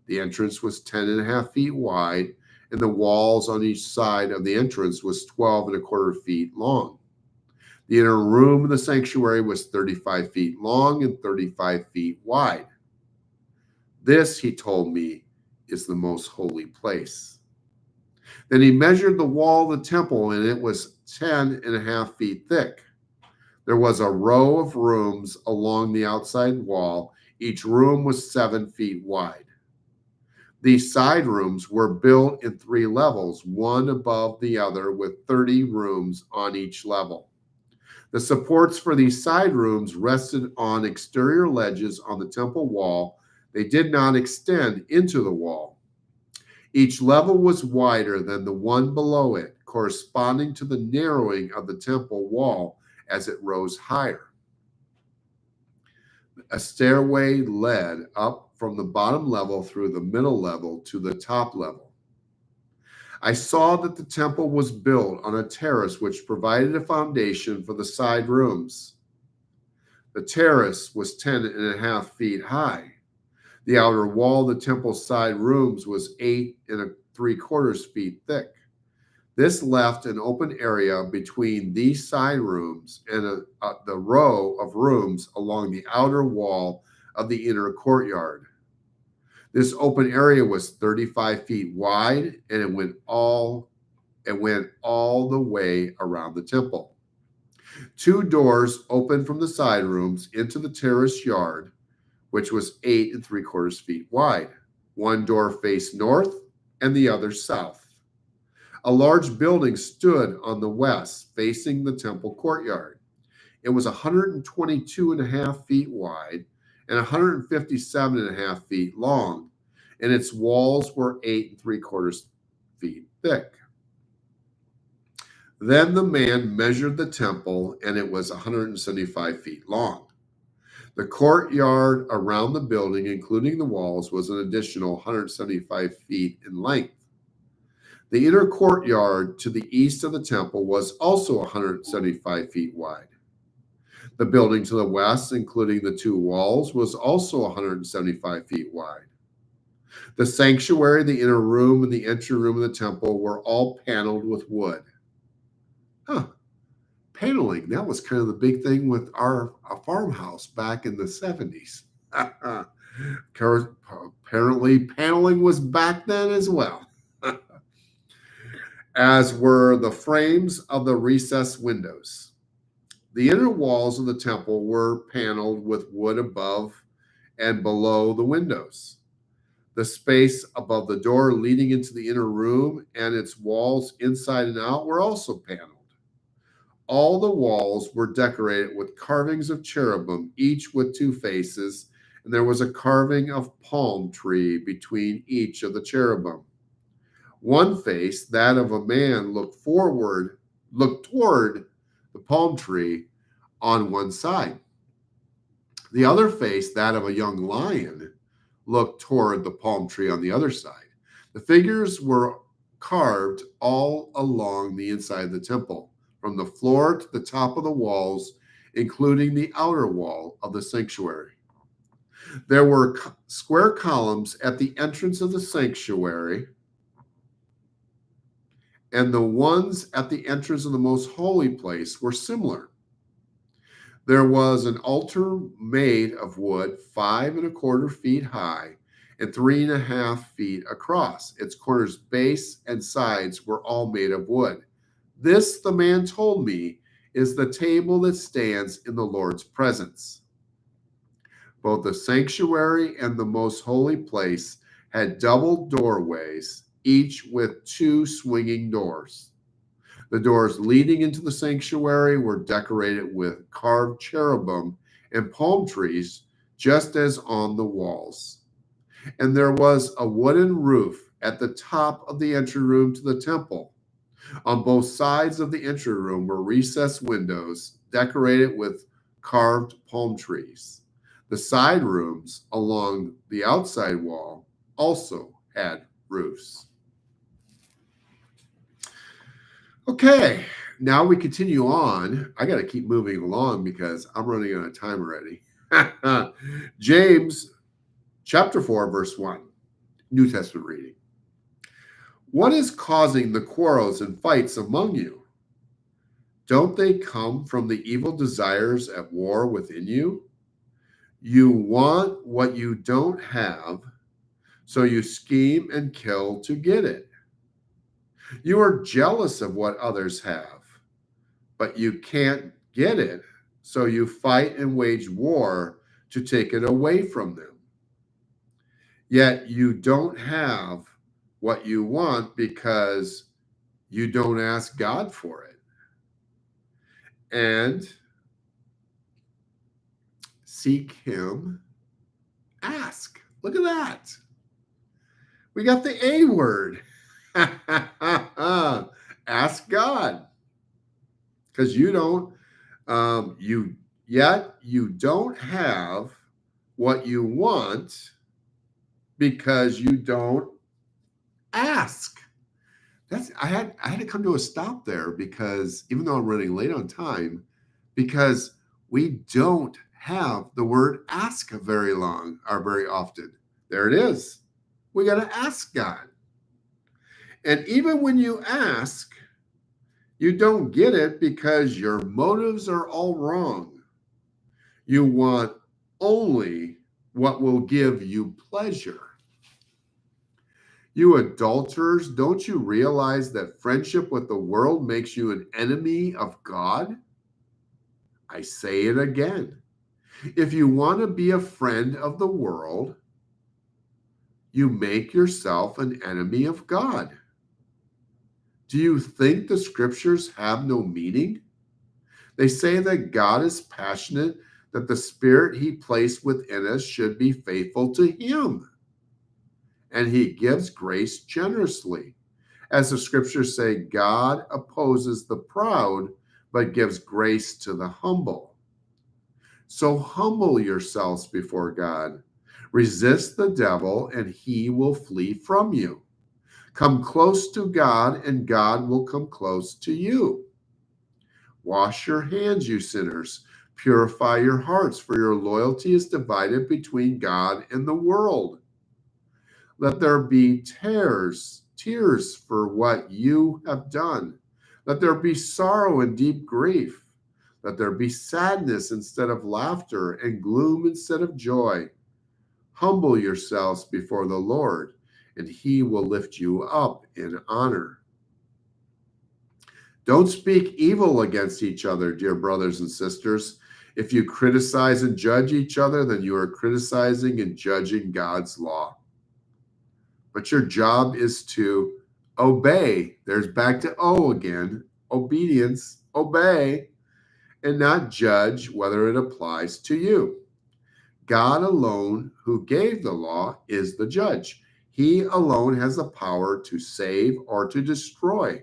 The entrance was 10.5 feet wide, and the walls on each side of the entrance was 12.25 feet long. The inner room of the sanctuary was 35 feet long and 35 feet wide. This, he told me, is the most holy place. Then he measured the wall of the temple, and it was 10.5 feet thick. There was a row of rooms along the outside wall. Each room was 7 feet wide. These side rooms were built in 3 levels, one above the other, with 30 rooms on each level. The supports for these side rooms rested on exterior ledges on the temple wall. They did not extend into the wall. Each level was wider than the one below it, corresponding to the narrowing of the temple wall as it rose higher. A stairway led up from the bottom level through the middle level to the top level. I saw that the temple was built on a terrace which provided a foundation for the side rooms. The terrace was 10.5 feet high. The outer wall of the temple's side rooms was 8.75 feet thick. This left an open area between these side rooms and the row of rooms along the outer wall of the inner courtyard. This open area was 35 feet wide, and it went all the way around the temple. 2 doors opened from the side rooms into the terrace yard, which was 8.75 feet wide. One door faced north and the other south. A large building stood on the west, facing the temple courtyard. It was 122.5 feet wide and 157.5 feet long, and its walls were 8.75 feet thick. Then the man measured the temple, and it was 175 feet long. The courtyard around the building, including the walls, was an additional 175 feet in length. The inner courtyard to the east of the temple was also 175 feet wide. The building to the west, including the 2 walls, was also 175 feet wide. The sanctuary, the inner room, and the entry room of the temple were all paneled with wood. Paneling, that was kind of the big thing with our farmhouse back in the 70s. Apparently, paneling was back then as well. As were the frames of the recessed windows. The inner walls of the temple were paneled with wood above and below the windows. The space above the door leading into the inner room and its walls inside and out were also paneled. All the walls were decorated with carvings of cherubim, each with 2 faces, and there was a carving of palm tree between each of the cherubim. One face, that of a man, looked toward the palm tree on one side. The other face, that of a young lion, looked toward the palm tree on the other side. The figures were carved all along the inside of the temple, from the floor to the top of the walls, including the outer wall of the sanctuary. There were square columns at the entrance of the sanctuary, and the ones at the entrance of the most holy place were similar. There was an altar made of wood 5.25 feet high and 3.5 feet across. Its corners, base, and sides were all made of wood. This, the man told me, is the table that stands in the Lord's presence. Both the sanctuary and the most holy place had double doorways, each with 2 swinging doors. The doors leading into the sanctuary were decorated with carved cherubim and palm trees, just as on the walls. And there was a wooden roof at the top of the entry room to the temple. On both sides of the entry room were recessed windows decorated with carved palm trees. The side rooms along the outside wall also had roofs. Okay, now we continue on. I got to keep moving along because I'm running out of time already. James chapter 4, verse 1, New Testament reading. What is causing the quarrels and fights among you? Don't they come from the evil desires at war within you? You want what you don't have, so you scheme and kill to get it. You are jealous of what others have, but you can't get it, so you fight and wage war to take it away from them. Yet you don't have what you want because you don't ask God for it. And seek Him, ask. Look at that. We got the A word. Ask God. Because you don't, you don't have what you want because you don't ask. I had to come to a stop there, because even though I'm running late on time, because we don't have the word ask very often. There it is. We got to ask God. And even when you ask, you don't get it because your motives are all wrong. You want only what will give you pleasure. You adulterers, don't you realize that friendship with the world makes you an enemy of God? I say it again. If you want to be a friend of the world, you make yourself an enemy of God. Do you think the scriptures have no meaning? They say that God is passionate, that the spirit He placed within us should be faithful to Him. And He gives grace generously. As the scriptures say, God opposes the proud, but gives grace to the humble. So humble yourselves before God. Resist the devil, and he will flee from you. Come close to God, and God will come close to you. Wash your hands, you sinners. Purify your hearts, for your loyalty is divided between God and the world. Let there be tears for what you have done. Let there be sorrow and deep grief. Let there be sadness instead of laughter and gloom instead of joy. Humble yourselves before the Lord, and He will lift you up in honor. Don't speak evil against each other, dear brothers and sisters. If you criticize and judge each other, then you are criticizing and judging God's law. But your job is to obey. There's back to O again. Obedience, obey, and not judge whether it applies to you. God alone, who gave the law, is the judge. He alone has the power to save or to destroy.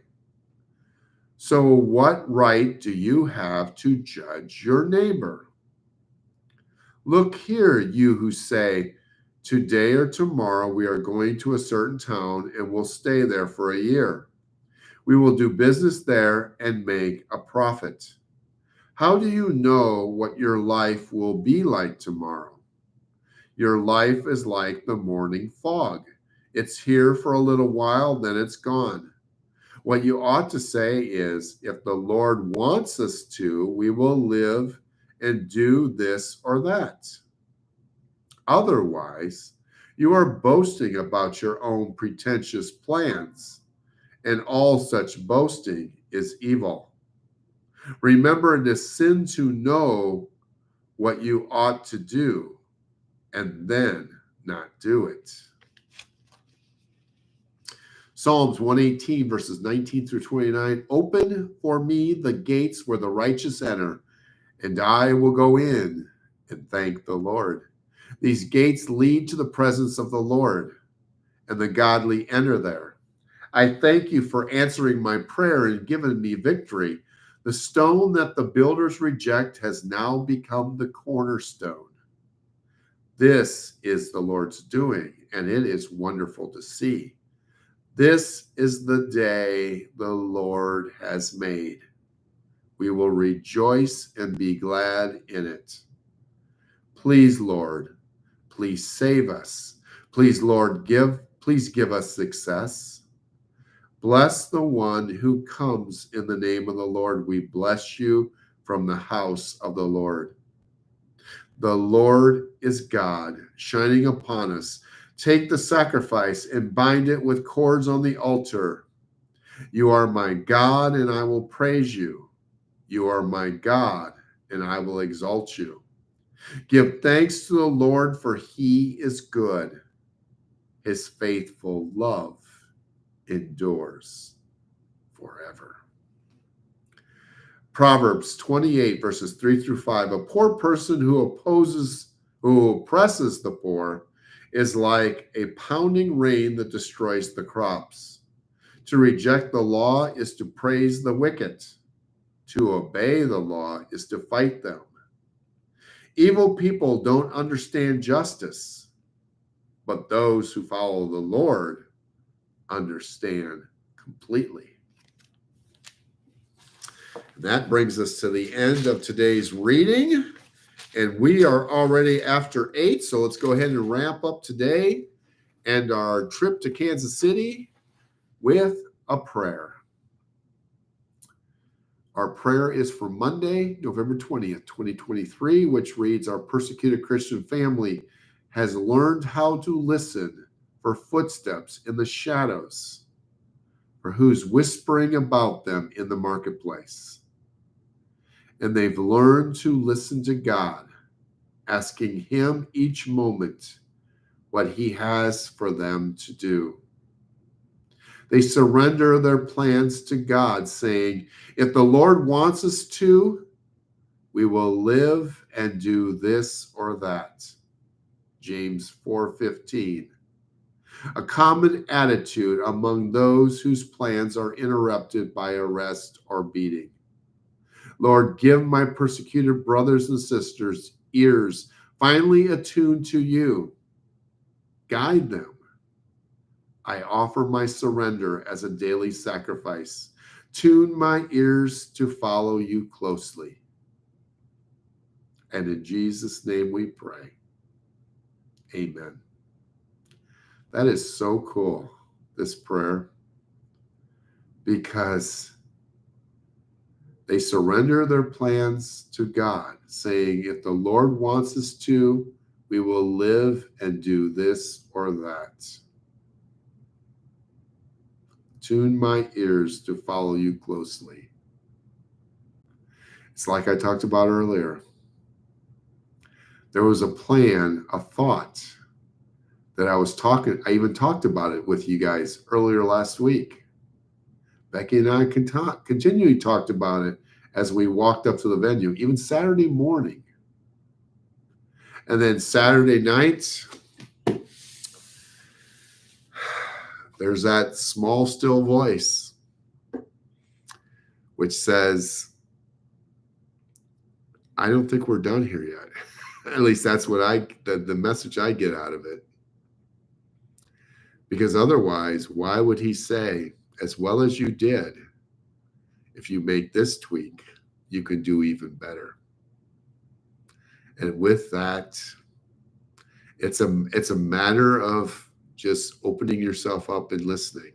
So what right do you have to judge your neighbor? Look here, you who say, today or tomorrow we are going to a certain town and will stay there for a year. We will do business there and make a profit. How do you know what your life will be like tomorrow? Your life is like the morning fog. It's here for a little while, then it's gone. What you ought to say is, if the Lord wants us to, we will live and do this or that. Otherwise, you are boasting about your own pretentious plans, and all such boasting is evil. Remember, it is sin to know what you ought to do and then not do it. Psalms 118, verses 19 through 29. Open for me the gates where the righteous enter, and I will go in and thank the Lord. These gates lead to the presence of the Lord, and the godly enter there. I thank you for answering my prayer and giving me victory. The stone that the builders reject has now become the cornerstone. This is the Lord's doing, and it is wonderful to see. This is the day the Lord has made. We will rejoice and be glad in it. Please, Lord, please save us. Please, Lord, please give us success. Bless the one who comes in the name of the Lord. We bless you from the house of the Lord. The Lord is God, shining upon us. Take the sacrifice and bind it with cords on the altar. You are my God, and I will praise you. You are my God, and I will exalt you. Give thanks to the Lord, for he is good. His faithful love endures forever. Proverbs 28, verses 3 through 5. A poor person who oppresses the poor is like a pounding rain that destroys the crops. To reject the law is to praise the wicked. To obey the law is to fight them. Evil people don't understand justice, but those who follow the Lord understand completely. That brings us to the end of today's reading, and we are already after 8, so let's go ahead and wrap up today and our trip to Kansas City with a prayer. Our prayer is for Monday, November 20th, 2023, which reads, our persecuted Christian family has learned how to listen for footsteps in the shadows, for who's whispering about them in the marketplace. And they've learned to listen to God, asking him each moment what he has for them to do. They surrender their plans to God, saying, if the Lord wants us to, we will live and do this or that. James 4:15. A common attitude among those whose plans are interrupted by arrest or beating. Lord, give my persecuted brothers and sisters ears finely attuned to you. Guide them. I offer my surrender as a daily sacrifice. Tune my ears to follow you closely. And in Jesus' name we pray. Amen. That is so cool, this prayer, because they surrender their plans to God, saying, if the Lord wants us to, we will live and do this or that. Tune my ears to follow you closely. It's like I talked about earlier. There was a plan, a thought that I even talked about it with you guys earlier last week. Becky and I continually talked about it as we walked up to the venue, even Saturday morning. And then Saturday night, there's that small, still voice which says, I don't think we're done here yet. At least that's what the message I get out of it. Because otherwise, why would he say, as well as you did, if you make this tweak, you can do even better? And with that, it's a matter of just opening yourself up and listening.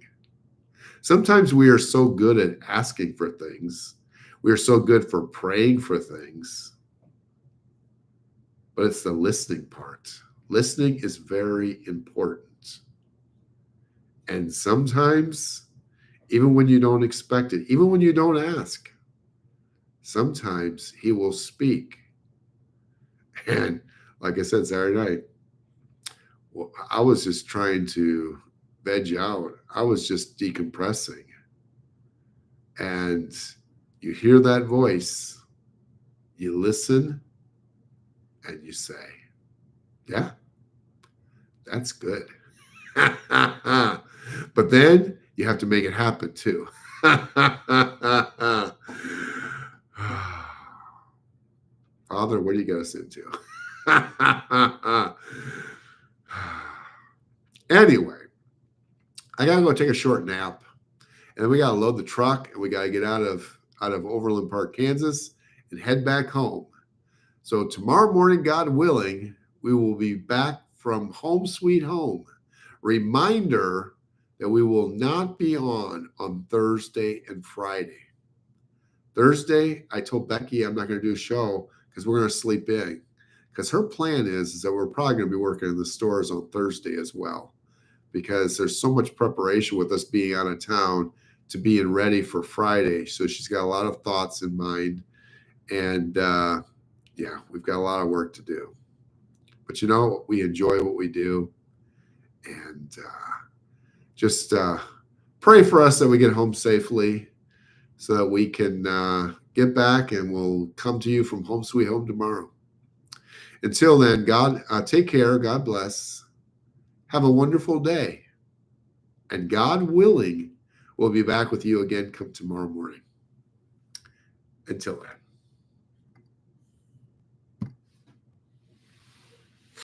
Sometimes we are so good at asking for things. We are so good for praying for things. But it's the listening part. Listening is very important. And sometimes, even when you don't expect it, even when you don't ask, sometimes he will speak. And like I said Saturday night, well, I was just trying to veg out. I was just decompressing. And you hear that voice, you listen, and you say, yeah, that's good. But then you have to make it happen too. Father, what do you get us into? Anyway, I gotta go take a short nap, and then we gotta load the truck, and we gotta get out of Overland Park, Kansas, and head back home. So tomorrow morning, God willing, we will be back from home sweet home. Reminder that we will not be on Thursday and Friday. Thursday, I told Becky I'm not going to do a show because we're going to sleep in. Because her plan is that we're probably going to be working in the stores on Thursday as well. Because there's so much preparation with us being out of town to being ready for Friday. So she's got a lot of thoughts in mind. And yeah, we've got a lot of work to do. But you know, we enjoy what we do. And just pray for us that we get home safely so that we can get back, and we'll come to you from home sweet home tomorrow. Until then, God, take care. God bless. Have a wonderful day. And God willing, we'll be back with you again come tomorrow morning. Until then.